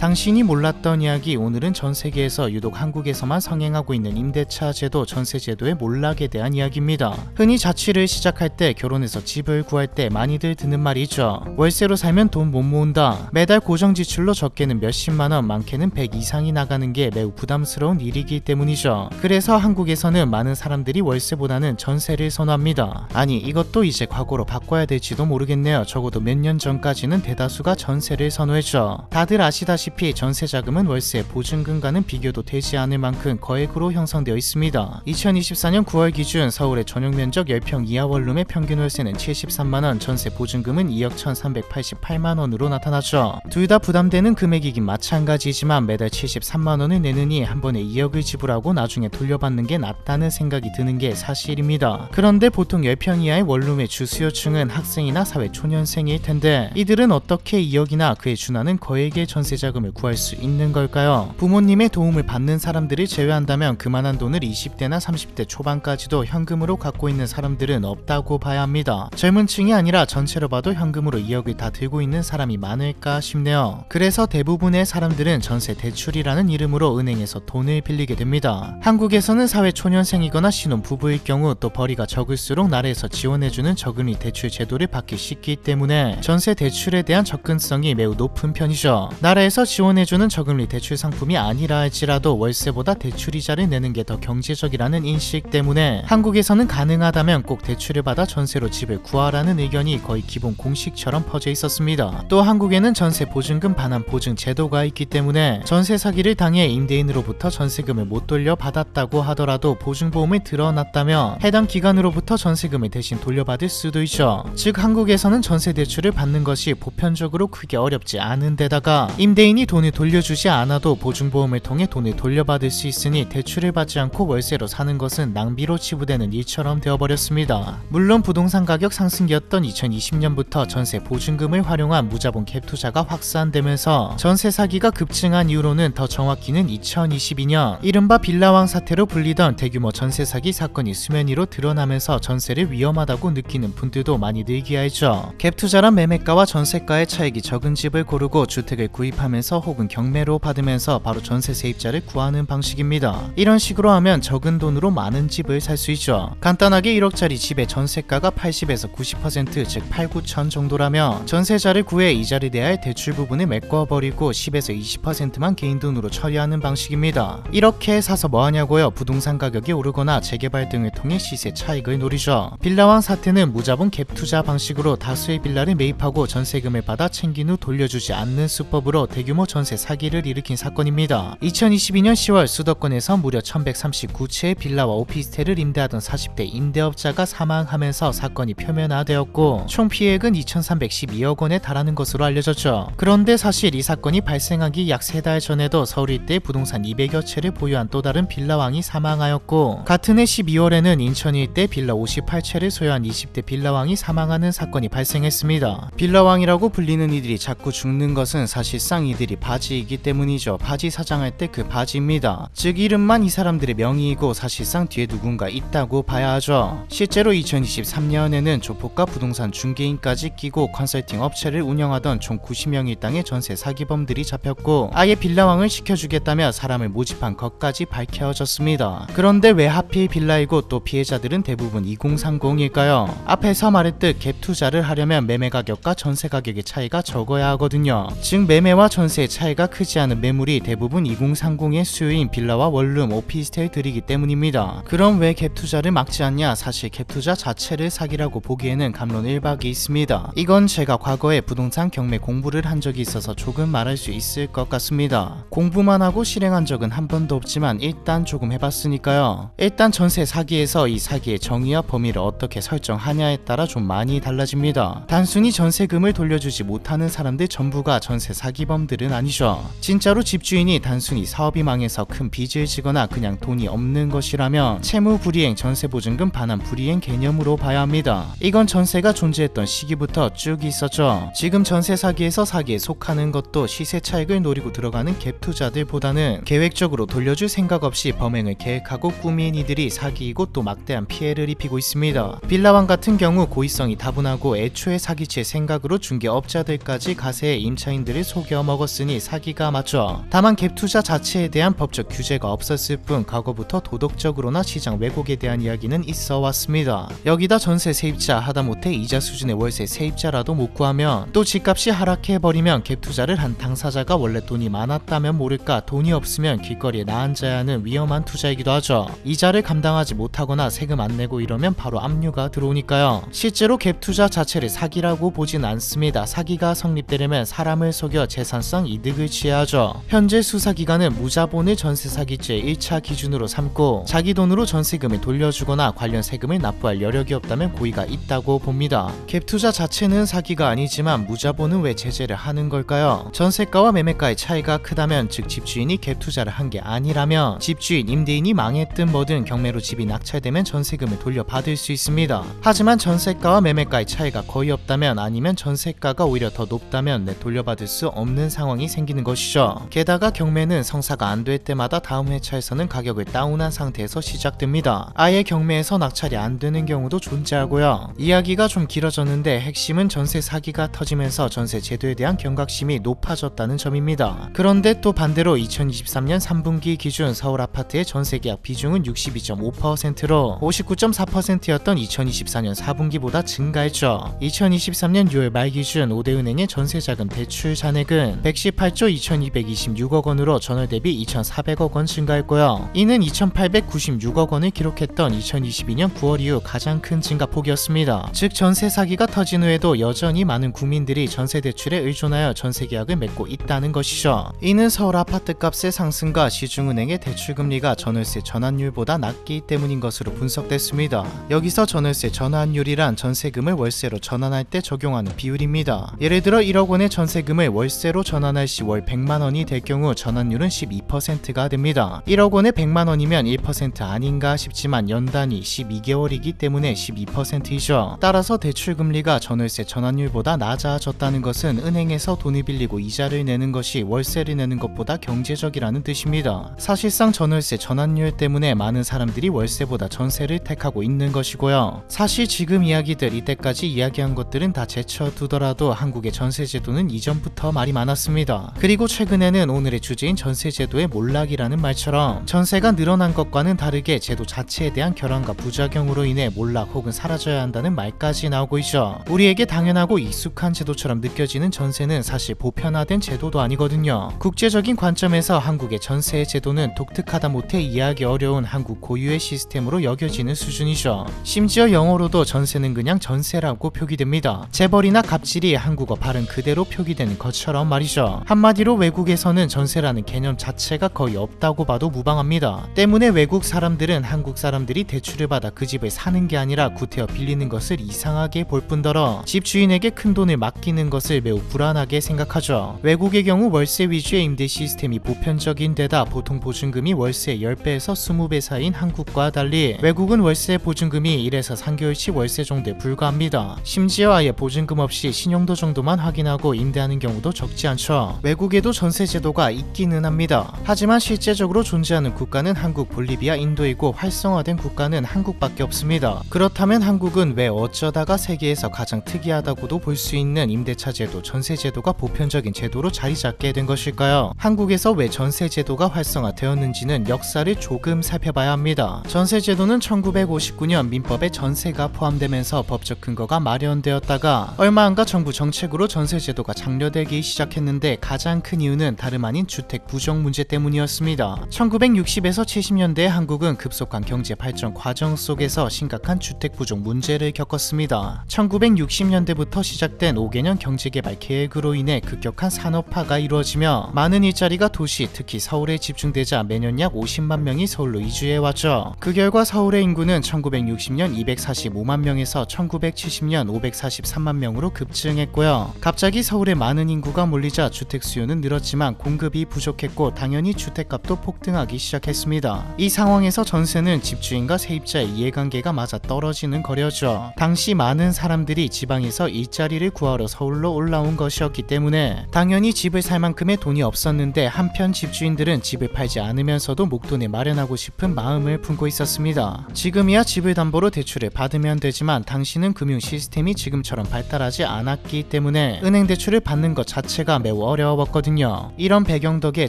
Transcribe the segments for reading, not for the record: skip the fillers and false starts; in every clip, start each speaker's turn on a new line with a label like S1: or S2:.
S1: 당신이 몰랐던 이야기. 오늘은 전 세계에서 유독 한국에서만 성행하고 있는 임대차 제도, 전세제도의 몰락에 대한 이야기입니다. 흔히 자취를 시작할 때, 결혼해서 집을 구할 때 많이들 듣는 말이 있죠. 월세로 살면 돈 못 모은다. 매달 고정 지출로 적게는 몇십만원, 많게는 100 이상이 나가는 게 매우 부담스러운 일이기 때문이죠. 그래서 한국에서는 많은 사람들이 월세보다는 전세를 선호합니다. 아니, 이것도 이제 과거로 바꿔야 될지도 모르겠네요. 적어도 몇 년 전까지는 대다수가 전세를 선호했죠. 다들 아시다시피 전세 자금은 월세 보증금과는 비교도 되지 않을 만큼 거액으로 형성되어 있습니다. 2024년 9월 기준 서울의 전용 면적 10평 이하 원룸의 평균 월세는 73만원, 전세 보증금은 2억 1388만원으로 나타났죠. 둘 다 부담되는 금액이긴 마찬가지지만 매달 73만원을 내느니 한 번에 2억을 지불하고 나중에 돌려받는 게 낫다는 생각이 드는 게 사실입니다. 그런데 보통 10평 이하의 원룸의 주수요층은 학생이나 사회초년생일 텐데, 이들은 어떻게 2억이나 그에 준하는 거액의 전세자금을 구할 수 있는 걸까요? 부모님의 도움을 받는 사람들을 제외한다면 그만한 돈을 20대나 30대 초반까지도 현금으로 갖고 있는 사람들은 없다고 봐야 합니다. 젊은 층이 아니라 전체로 봐도 현금으로 2억을 다 들고 있는 사람이 많을까 싶네요. 그래서 대부분의 사람들은 전세 대출이라는 이름으로 은행에서 돈을 빌리게 됩니다. 한국에서는 사회초년생이거나 신혼부부일 경우, 또 벌이가 적을수록 나라에서 지원해주는 저금리 대출 제도를 받기 쉽기 때문에 전세 대출에 대한 접근성이 매우 높은 편이죠. 나라에서 지원해주는 저금리 대출 상품이 아니라 할지라도 월세보다 대출이자를 내는 게 더 경제적이라는 인식 때문에 한국에서는 가능하다면 꼭 대출을 받아 전세로 집을 구하라는 의견이 거의 기본 공식처럼 퍼져 있었습니다. 또 한국에는 전세 보증금 반환 보증 제도가 있기 때문에 전세 사기를 당해 임대인으로부터 전세금을 못 돌려받았다고 하더라도 보증보험을 들어놨다면 해당 기관으로부터 전세금을 대신 돌려받을 수도 있죠. 즉 한국에서는 전세 대출을 받는 것이 보편적으로 크게 어렵지 않은 데다가 임대인이 돈을 돌려주지 않아도 보증보험을 통해 돈을 돌려받을 수 있으니 대출을 받지 않고 월세로 사는 것은 낭비로 치부되는 일처럼 되어버렸습니다. 물론 부동산 가격 상승기였던 2020년부터 전세 보증금을 활용한 무자본 갭 투자가 확산되면서 전세 사기가 급증한 이후로는, 더 정확히는 2022년 이른바 빌라왕 사태로 불리던 대규모 전세 사기 사건이 수면 위로 드러나면서 전세를 위험하다고 느끼는 분들도 많이 늘기야했죠. 갭 투자란 매매가와 전세가의 차익이 적은 집을 고르고 주택을 구입하면서 혹은 경매로 받으면서 바로 전세 세입자를 구하는 방식입니다. 이런 식으로 하면 적은 돈으로 많은 집을 살 수 있죠. 간단하게 1억짜리 집의 전세가가 80에서 90%, 즉 8, 9천 정도라면 전세자를 구해 이자를 내야 할 대출 부분을 메꿔버리고 10에서 20%만 개인 돈으로 처리하는 방식입니다. 이렇게 사서 뭐하냐고요? 부동산 가격이 오르거나 재개발 등을 통해 시세 차익을 노리죠. 빌라왕 사태는 무자본 갭 투자 방식으로 다수의 빌라를 매입하고 전세금을 받아 챙긴 후 돌려주지 않는 수법으로 대규모 전세 사기를 일으킨 사건입니다. 2022년 10월 수도권에서 무려 1139채의 빌라와 오피스텔을 임대하던 40대 임대업자가 사망하면서 사건이 표면화되었고 총 피해액은 2312억 원에 달하는 것으로 알려졌죠. 그런데 사실 이 사건이 발생하기 약 3달 전에도 서울 일대 부동산 200여 채를 보유한 또 다른 빌라왕이 사망하였고, 같은 해 12월에는 인천 일대 빌라 58채를 소유한 20대 빌라왕이 사망하는 사건이 발생했습니다. 빌라왕이라고 불리는 이들이 자꾸 죽는 것은 사실상 이들이 바지이기 때문이죠. 바지 사장할 때 그 바지입니다. 즉 이름만 이 사람들의 명의이고 사실상 뒤에 누군가 있다고 봐야 하죠. 실제로 2023년에는 조폭과 부동산 중개인까지 끼고 컨설팅 업체를 운영하던 총 90명 일당의 전세 사기범들이 잡혔고, 아예 빌라왕을 시켜주겠다며 사람을 모집한 것까지 밝혀졌습니다. 그런데 왜 하필 빌라이고 또 피해자들은 대부분 2030일까요? 앞에서 말했듯 갭 투자를 하려면 매매 가격과 전세 가격의 차이가 적어야 하거든요. 즉 매매와 전세의 차이가 크지 않은 매물이 대부분 2030의 수요인 빌라와 원룸, 오피스텔들이기 때문입니다. 그럼 왜 갭 투자를 막지 않냐? 사실 갭 투자 자체를 사기라고 보기에는 갑론일박이 있습니다. 이건 제가 과거에 부동산 경매 공부를 한 적이 있어서 조금 말할 수 있을 것 같습니다. 공부만 하고 실행한 적은 한 번도 없지만 일단 조금 해봤으니까요. 일단 전세 사기에서 이 사기의 정의와 범위를 어떻게 설정하냐에 따라 좀 많이 달라집니다. 단순히 전세금을 돌려주지 못하는 사람들 전부가 전세 사기범들은 아니죠. 진짜로 집주인이 단순히 사업이 망해서 큰 빚을 지거나 그냥 돈이 없는 것이라면 채무 불이행, 전세 보증금 반환 불이행 개념으로 봐야 합니다. 이건 전세가 존재했던 시기부터 쭉 있었죠. 지금 전세 사기에서 사기에 속하는 것도 시세 차익을 노리고 들어가는 갭 투자들보다는 계획적으로 돌려줄 생각 없이 범행을 계획하고 꾸민 이들이 사기이고 또 막대한 피해를 입히고 있습니다. 빌라왕 같은 경우 고의성이 다분하고 애초에 사기칠 생각으로 중개업자들까지 가세해 임차인들을 속여 먹었습니다. 싶었으니 사기가 맞죠. 다만 갭투자 자체에 대한 법적 규제가 없었을 뿐 과거부터 도덕적으로나 시장 왜곡에 대한 이야기는 있어 왔습니다. 여기다 전세 세입자 하다못해 이자 수준의 월세 세입자라도 못 구하면 또 집값이 하락해버리면 갭투자를 한 당사자가 원래 돈이 많았다면 모를까 돈이 없으면 길거리에 나앉아야 하는 위험한 투자이기도 하죠. 이자를 감당하지 못하거나 세금 안 내고 이러면 바로 압류가 들어오니까요. 실제로 갭투자 자체를 사기라고 보진 않습니다. 사기가 성립되려면 사람을 속여 재산성 이득을 취하죠. 현재 수사기관은 무자본을 전세 사기죄 1차 기준으로 삼고 자기 돈으로 전세금을 돌려주거나 관련 세금을 납부할 여력이 없다면 고의가 있다고 봅니다. 갭투자 자체는 사기가 아니지만 무자본은 왜 제재를 하는 걸까요? 전세가와 매매가의 차이가 크다면, 즉 집주인이 갭투자를 한 게 아니라면 집주인, 임대인이 망했든 뭐든 경매로 집이 낙찰되면 전세금을 돌려받을 수 있습니다. 하지만 전세가와 매매가의 차이가 거의 없다면, 아니면 전세가가 오히려 더 높다면 돌려받을 수 없는 상황이 생기는 것이죠. 게다가 경매는 성사가 안 될 때마다 다음 회차에서는 가격을 다운한 상태에서 시작됩니다. 아예 경매에서 낙찰이 안 되는 경우도 존재하고요. 이야기가 좀 길어졌는데 핵심은 전세 사기가 터지면서 전세 제도에 대한 경각심이 높아졌다는 점입니다. 그런데 또 반대로 2023년 3분기 기준 서울 아파트의 전세 계약 비중은 62.5%로 59.4%였던 2024년 4분기보다 증가했죠. 2023년 6월 말 기준 5대 은행의 전세자금 대출 잔액은 118조 2226억 원으로 전월 대비 2,400억 원 증가했고요. 이는 2,896억 원을 기록했던 2022년 9월 이후 가장 큰 증가폭이었습니다. 즉 전세 사기가 터진 후에도 여전히 많은 국민들이 전세 대출에 의존하여 전세 계약을 맺고 있다는 것이죠. 이는 서울 아파트 값의 상승과 시중은행의 대출금리가 전월세 전환율보다 낮기 때문인 것으로 분석됐습니다. 여기서 전월세 전환율이란 전세금을 월세로 전환할 때 적용하는 비율입니다. 예를 들어 1억 원의 전세금을 월세로 전환할 시 월 100만 원이 될 경우 전환율은 12%가 됩니다. 1억 원에 100만 원이면 1% 아닌가 싶지만 연단위 12개월이기 때문에 12%이죠. 따라서 대출금리가 전월세 전환율보다 낮아졌다는 것은 은행에서 돈을 빌리고 이자를 내는 것이 월세를 내는 것보다 경제적이라는 뜻입니다. 사실상 전월세 전환율 때문에 많은 사람들이 월세보다 전세를 택하고 있는 것이고요. 사실 지금 이야기들, 이때까지 이야기한 것들은 다 제쳐두더라도 한국의 전세제도는 이전부터 말이 많았습니다. 그리고 최근에는 오늘의 주제인 전세제도의 몰락이라는 말처럼 전세가 늘어난 것과는 다르게 제도 자체에 대한 결함과 부작용으로 인해 몰락 혹은 사라져야 한다는 말까지 나오고 있죠. 우리에게 당연하고 익숙한 제도처럼 느껴지는 전세는 사실 보편화된 제도도 아니거든요. 국제적인 관점에서 한국의 전세 제도는 독특하다 못해 이해하기 어려운 한국 고유의 시스템으로 여겨지는 수준이죠. 심지어 영어로도 전세는 그냥 전세라고 표기됩니다. 재벌이나 갑질이 한국어 발음 그대로 표기되는 것처럼 말이죠. 한마디로 외국에서는 전세라는 개념 자체가 거의 없다고 봐도 무방합니다. 때문에 외국 사람들은 한국 사람들이 대출을 받아 그 집을 사는 게 아니라 구태여 빌리는 것을 이상하게 볼 뿐더러 집주인에게 큰 돈을 맡기는 것을 매우 불안하게 생각하죠. 외국의 경우 월세 위주의 임대 시스템이 보편적인 데다 보통 보증금이 월세의 10배에서 20배 사이인 한국과 달리 외국은 월세 보증금이 1에서 3개월치 월세 정도에 불과합니다. 심지어 아예 보증금 없이 신용도 정도만 확인하고 임대하는 경우도 적지 않죠. 외국에도 전세 제도가 있기는 합니다. 하지만 실제적으로 존재하는 국가는 한국, 볼리비아, 인도이고 활성화된 국가는 한국밖에 없습니다. 그렇다면 한국은 왜 어쩌다가 세계에서 가장 특이하다고도 볼 수 있는 임대차 제도, 전세 제도가 보편적인 제도로 자리 잡게 된 것일까요? 한국에서 왜 전세 제도가 활성화되었는지는 역사를 조금 살펴봐야 합니다. 전세 제도는 1959년 민법에 전세가 포함되면서 법적 근거가 마련되었다가 얼마 안가 정부 정책으로 전세 제도가 장려되기 시작했는데 가장 큰 이유는 다름 아닌 주택 부족 문제 때문이었습니다. 1960에서 70년대 한국은 급속한 경제 발전 과정 속에서 심각한 주택 부족 문제를 겪었습니다. 1960년대부터 시작된 5개년 경제개발 계획으로 인해 급격한 산업화가 이루어지며 많은 일자리가 도시, 특히 서울에 집중되자 매년 약 50만 명이 서울로 이주해왔죠. 그 결과 서울의 인구는 1960년 245만 명에서 1970년 543만 명으로 급증했고요. 갑자기 서울에 많은 인구가 몰리자 주택 수요는 늘었지만 공급이 부족했고 당연히 주택값도 폭등하기 시작했습니다. 이 상황에서 전세는 집주인과 세입자의 이해관계가 맞아 떨어지는 거려죠. 당시 많은 사람들이 지방에서 일자리를 구하러 서울로 올라온 것이었기 때문에 당연히 집을 살 만큼의 돈이 없었는데 한편 집주인들은 집을 팔지 않으면서도 목돈을 마련하고 싶은 마음을 품고 있었습니다. 지금이야 집을 담보로 대출을 받으면 되지만 당시는 금융 시스템이 지금처럼 발달하지 않았기 때문에 은행 대출을 받는 것 자체가 매우 매우 어려웠거든요. 이런 배경 덕에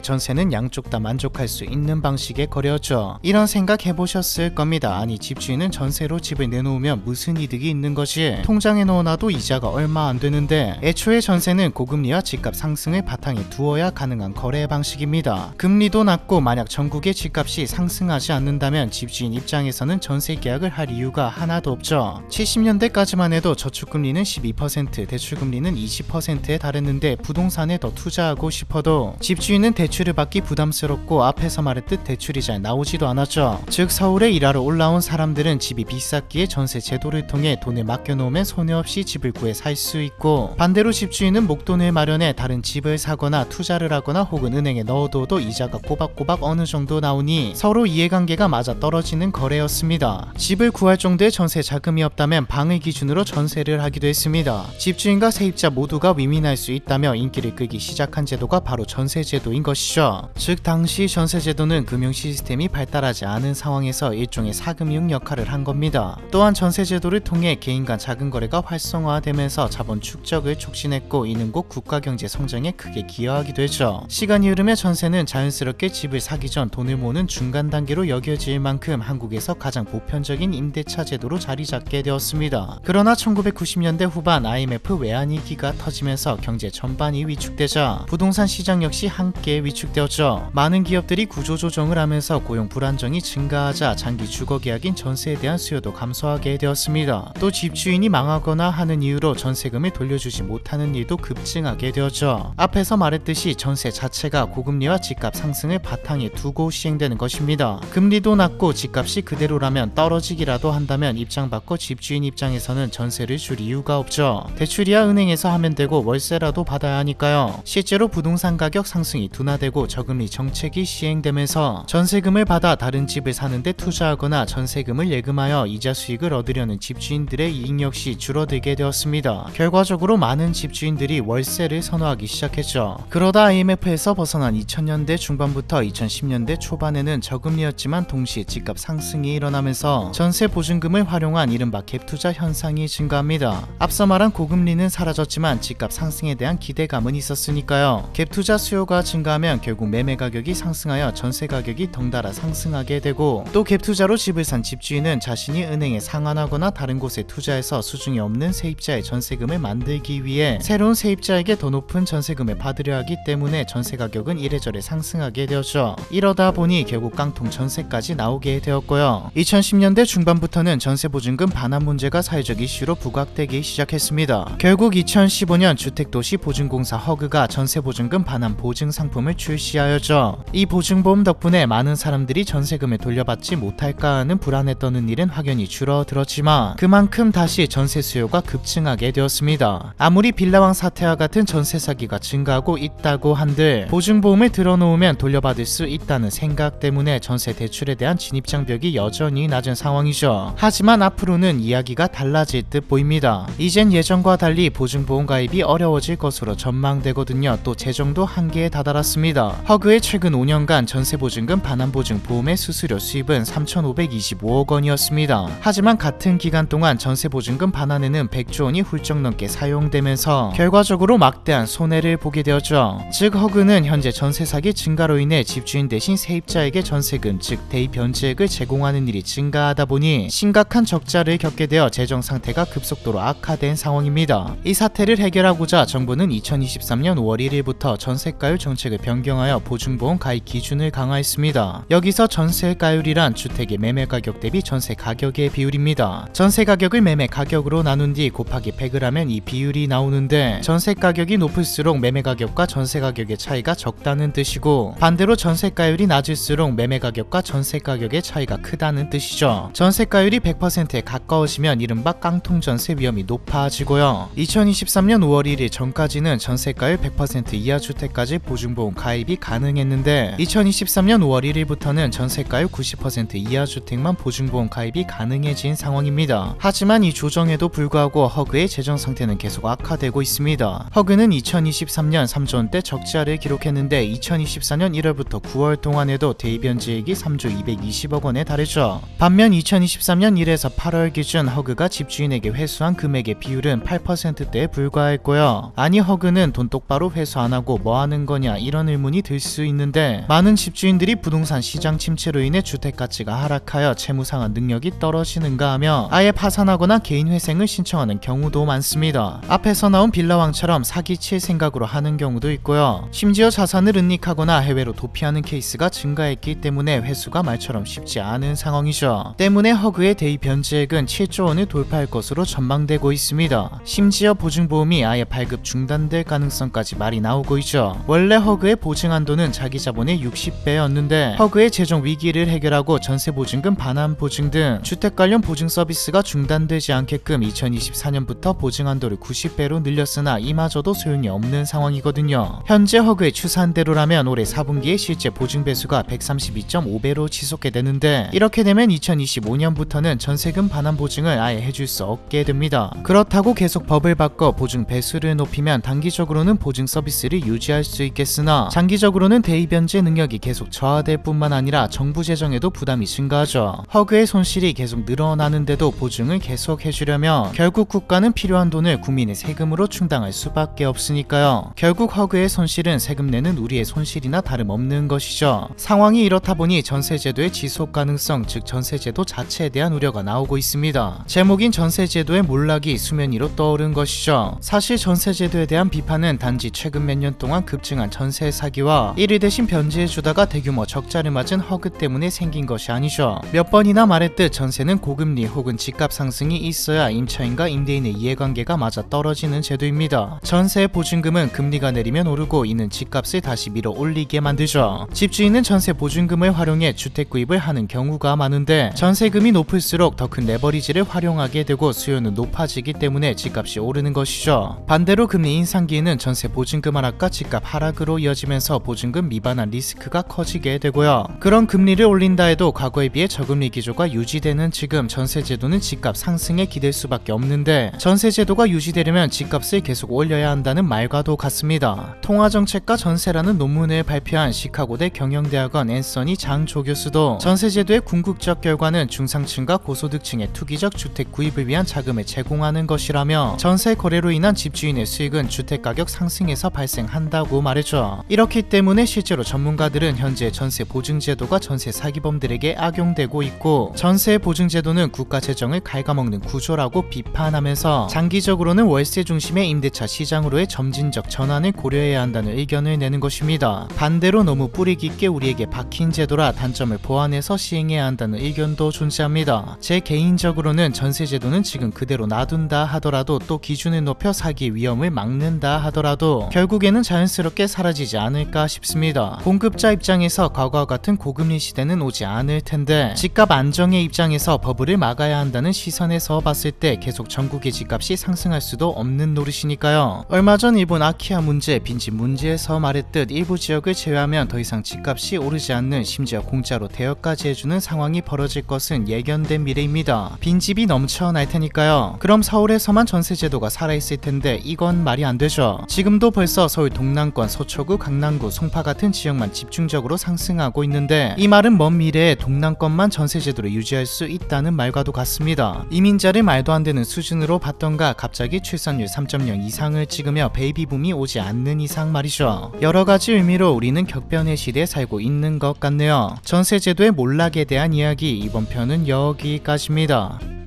S1: 전세는 양쪽 다 만족할 수 있는 방식의 거래였죠. 이런 생각 해보셨을 겁니다. 아니 집주인은 전세로 집을 내놓으면 무슨 이득이 있는 것이, 통장에 넣어놔도 이자가 얼마 안 되는데. 애초에 전세는 고금리와 집값 상승을 바탕에 두어야 가능한 거래 방식입니다. 금리도 낮고 만약 전국의 집값이 상승하지 않는다면 집주인 입장에서는 전세 계약을 할 이유가 하나도 없죠. 70년대까지만 해도 저축금리는 12%, 대출금리는 20%에 달했는데 부동산에 더 투자하고 싶어도 집주인은 대출을 받기 부담스럽고 앞에서 말했듯 대출이 잘 나오지도 않았죠. 즉 서울에 일하러 올라온 사람들은 집이 비쌌기에 전세 제도를 통해 돈을 맡겨놓으면 손해 없이 집을 구해 살 수 있고, 반대로 집주인은 목돈을 마련해 다른 집을 사거나 투자를 하거나 혹은 은행에 넣어둬도 이자가 꼬박꼬박 어느 정도 나오니 서로 이해관계가 맞아 떨어지는 거래였습니다. 집을 구할 정도의 전세 자금이 없다면 방을 기준으로 전세를 하기도 했습니다. 집주인과 세입자 모두가 위민할 수 있다며 인기를 끌기 시작한 제도가 바로 전세제도인 것이죠. 즉 당시 전세제도는 금융 시스템이 발달하지 않은 상황에서 일종의 사금융 역할을 한 겁니다. 또한 전세제도를 통해 개인 간 작은 거래가 활성화되면서 자본 축적을 촉진했고, 이는 곧 국가 경제 성장에 크게 기여하기도 했죠. 시간이 흐르며 전세는 자연스럽게 집을 사기 전 돈을 모으는 중간 단계로 여겨질 만큼 한국에서 가장 보편적인 임대차 제도로 자리 잡게 되었습니다. 그러나 1990년대 후반 IMF 외환위기가 터지면서 경제 전반이 위축되자 부동산 시장 역시 함께 위축되었죠. 많은 기업들이 구조조정을 하면서 고용 불안정이 증가하자 장기 주거 계약인 전세에 대한 수요도 감소하게 되었습니다. 또 집주인이 망하거나 하는 이유로 전세금을 돌려주지 못하는 일도 급증하게 되었죠. 앞에서 말했듯이 전세 자체가 고금리와 집값 상승을 바탕에 두고 시행되는 것입니다. 금리도 낮고 집값이 그대로라면 떨어지기라도 한다면 입장 바꿔 집주인 입장에서는 전세를 줄 이유가 없죠. 대출이야 은행에서 하면 되고 월세라도 받아야 하니까요. 실제로 부동산 가격 상승이 둔화되고 저금리 정책이 시행되면서 전세금을 받아 다른 집을 사는데 투자하거나 전세금을 예금하여 이자 수익을 얻으려는 집주인들의 이익 역시 줄어들게 되었습니다. 결과적으로 많은 집주인들이 월세를 선호하기 시작했죠. 그러다 IMF에서 벗어난 2000년대 중반부터 2010년대 초반에는 저금리였지만 동시에 집값 상승이 일어나면서 전세 보증금을 활용한 이른바 갭투자 현상이 증가합니다. 앞서 말한 고금리는 사라졌지만 집값 상승에 대한 기대감은 있었으니까요. 갭투자 수요가 증가하면 결국 매매 가격이 상승하여 전세 가격이 덩달아 상승하게 되고, 또 갭투자로 집을 산 집주인은 자신이 은행에 상환하거나 다른 곳에 투자해서 수중에 없는 세입자의 전세금을 만들기 위해 새로운 세입자에게 더 높은 전세금을 받으려 하기 때문에 전세 가격은 이래저래 상승하게 되었죠. 이러다 보니 결국 깡통 전세까지 나오게 되었고요. 2010년대 중반부터는 전세보증금 반환 문제가 사회적 이슈로 부각되기 시작했습니다. 결국 2015년 주택도시보증공사 허그가 전세보증금 반환 보증 상품을 출시하였죠. 이 보증보험 덕분에 많은 사람들이 전세금을 돌려받지 못할까 하는 불안에 떠는 일은 확연히 줄어들었지만 그만큼 다시 전세 수요가 급증하게 되었습니다. 아무리 빌라왕 사태와 같은 전세 사기가 증가하고 있다고 한들 보증보험을 들어놓으면 돌려받을 수 있다는 생각 때문에 전세 대출에 대한 진입장벽이 여전히 낮은 상황이죠. 하지만 앞으로는 이야기가 달라질 듯 보입니다. 이젠 예전과 달리 보증보험 가입이 어려워질 것으로 전망되거든요. 또 재정도 한계에 다다랐습니다. 허그의 최근 5년간 전세보증금 반환보증 보험의 수수료 수입은 3,525억 원이었습니다. 하지만 같은 기간 동안 전세보증금 반환에는 100조 원이 훌쩍 넘게 사용되면서 결과적으로 막대한 손해를 보게 되었죠. 즉 허그는 현재 전세 사기 증가로 인해 집주인 대신 세입자에게 전세금 즉 대입 변제액을 제공하는 일이 증가하다 보니 심각한 적자를 겪게 되어 재정 상태가 급속도로 악화된 상황입니다. 이 사태를 해결하고자 정부는 2023년 5월 1일부터 전세가율 정책을 변경하여 보증보험 가입 기준을 강화했습니다. 여기서 전세가율이란 주택의 매매 가격 대비 전세 가격의 비율입니다. 전세 가격을 매매 가격으로 나눈 뒤 곱하기 100을 하면 이 비율이 나오는데, 전세 가격이 높을수록 매매 가격과 전세 가격의 차이가 적다는 뜻이고, 반대로 전세가율이 낮을수록 매매 가격과 전세 가격의 차이가 크다는 뜻이죠. 전세가율이 100%에 가까워지면 이른바 깡통 전세 위험이 높아지고요. 2023년 5월 1일 전까지는 전세가율 100% 이하 주택까지 보증보험 가입이 가능했는데 2023년 5월 1일부터는 전세가율 90% 이하 주택만 보증보험 가입이 가능해진 상황입니다. 하지만 이 조정에도 불구하고 허그의 재정 상태는 계속 악화되고 있습니다. 허그는 2023년 3조 원대 적자를 기록했는데 2024년 1월부터 9월 동안에도 대입변제액이 3조 220억 원에 달했죠. 반면 2023년 1에서 8월 기준 허그가 집주인에게 회수한 금액의 비율은 8%대에 불과했고요. 아니 허그는 돈 똑바로 회수 안 하고 뭐 하는 거냐 이런 의문이 들 수 있는데, 많은 집주인들이 부동산 시장 침체로 인해 주택 가치가 하락하여 채무 상환 능력이 떨어지는가 하며 아예 파산하거나 개인 회생을 신청하는 경우도 많습니다. 앞에서 나온 빌라왕처럼 사기칠 생각으로 하는 경우도 있고요. 심지어 자산을 은닉하거나 해외로 도피하는 케이스가 증가했기 때문에 회수가 말처럼 쉽지 않은 상황이죠. 때문에 허그의 대입 변제액은 7조 원을 돌파할 것으로 전망되고 있습니다. 심지어 보증보험이 아예 발급 중단될 가능성까지 말이 나오고 있죠. 원래 허그의 보증 한도는 자기 자본의 60배였는데 허그의 재정 위기를 해결하고 전세보증금 반환 보증 등 주택 관련 보증 서비스가 중단되지 않게끔 2024년부터 보증 한도를 90배로 늘렸으나 이마저도 소용이 없는 상황이거든요. 현재 허그의 추산대로라면 올해 4분기에 실제 보증 배수가 132.5배로 지속해 되는데, 이렇게 되면 2025년부터는 전세금 반환 보증을 아예 해줄 수 없게 됩니다. 그렇다고 계속 법을 바꿔 보증 배수를 높이면 단기적으로는 보증 서비스를 유지할 수 있겠으나 장기적으로는 대입 변제 능력이 계속 저하될 뿐만 아니라 정부 재정에도 부담이 증가하죠. 허그의 손실이 계속 늘어나는데도 보증을 계속 해주려면 결국 국가는 필요한 돈을 국민의 세금으로 충당할 수밖에 없으니까요. 결국 허그의 손실은 세금 내는 우리의 손실이나 다름없는 것이죠. 상황이 이렇다 보니 전세제도의 지속 가능성, 즉 전세제도 자체에 대한 우려가 나오고 있습니다. 제목인 전세제도의 몰락이 수면 위로 떠오른 것이죠. 사실 전세제도에 대한 비판은 단지 최근 몇 년 동안 급증한 전세 사기와 이를 대신 변제해주다가 대규모 적자를 맞은 허그 때문에 생긴 것이 아니죠. 몇 번이나 말했듯 전세는 고금리 혹은 집값 상승이 있어야 임차인과 임대인의 이해관계가 맞아 떨어지는 제도입니다. 전세 보증금은 금리가 내리면 오르고 이는 집값을 다시 밀어 올리게 만들죠. 집주인은 전세 보증금을 활용해 주택 구입을 하는 경우가 많은데, 전세금이 높을수록 더 큰 레버리지를 활용하게 되고 수요는 높아지기 때문에 집값이 오르는 것이죠. 반대로 금리 인상기에는 전세 보증금 하락과 집값 하락으로 이어지면서 보증금 미반환 리스크가 커지게 되고요. 그런 금리를 올린다 해도 과거에 비해 저금리 기조가 유지되는 지금 전세제도는 집값 상승에 기댈 수밖에 없는데, 전세제도가 유지되려면 집값을 계속 올려야 한다는 말과도 같습니다. 통화정책과 전세라는 논문을 발표한 시카고대 경영대학원 앤서니 장조 교수도 전세제도의 궁극적 결과는 중상층과 고소득층의 투기적 주택 구입을 위한 자금을 제공하는 것이라며, 전세 거래로 인한 집주인의 수익은 주택가격 상승에서 발생한다고 말했죠. 이렇기 때문에 실제로 전문가들은 현재 전세 보증제도가 전세 사기범들에게 악용되고 있고, 전세 보증제도는 국가 재정을 갉아먹는 구조라고 비판하면서 장기적으로는 월세 중심의 임대차 시장으로의 점진적 전환을 고려해야 한다는 의견을 내는 것입니다. 반대로 너무 뿌리 깊게 우리에게 박힌 제도라 단점을 보완해서 시행해야 한다는 의견도 존재합니다. 제 개인적으로는 전세제도는 지금 그대로 놔둔다 하더라도, 또 기준을 높여 사기 위험을 막는다 하더라도 결국에는 자연스럽게 사라지지 않을까 싶습니다. 공급자 입장에서 과거와 같은 고금리 시대는 오지 않을 텐데, 집값 안정의 입장에서 버블을 막아야 한다는 시선에서 봤을 때 계속 전국의 집값이 상승할 수도 없는 노릇이니까요. 얼마 전 일본 아키하 문제, 빈집 문제에서 말했듯 일부 지역을 제외하면 더 이상 집값이 오르지 않는, 심지어 공짜로 대여까지 해주는 상황이 벌어질 것은 예견된 미래입니다. 빈집이 넘쳐날 테니까요. 그럼 서울에서만 전세제도가 살아있을 텐데 이건 말이 안 되죠. 지금도 벌써 서울 동남권, 서초구, 강남구, 송파 같은 지역만 집중적으로 상승하고 있는데, 이 말은 먼 미래에 동남권만 전세제도를 유지할 수 있다는 말과도 같습니다. 이민자를 말도 안 되는 수준으로 봤던가 갑자기 출산율 3.0 이상을 찍으며 베이비붐이 오지 않는 이상 말이죠. 여러가지 의미로 우리는 격변의 시대에 살고 있는 것 같네요. 전세제도의 몰락에 대한 이야기, 이번 편은 여기까지입니다.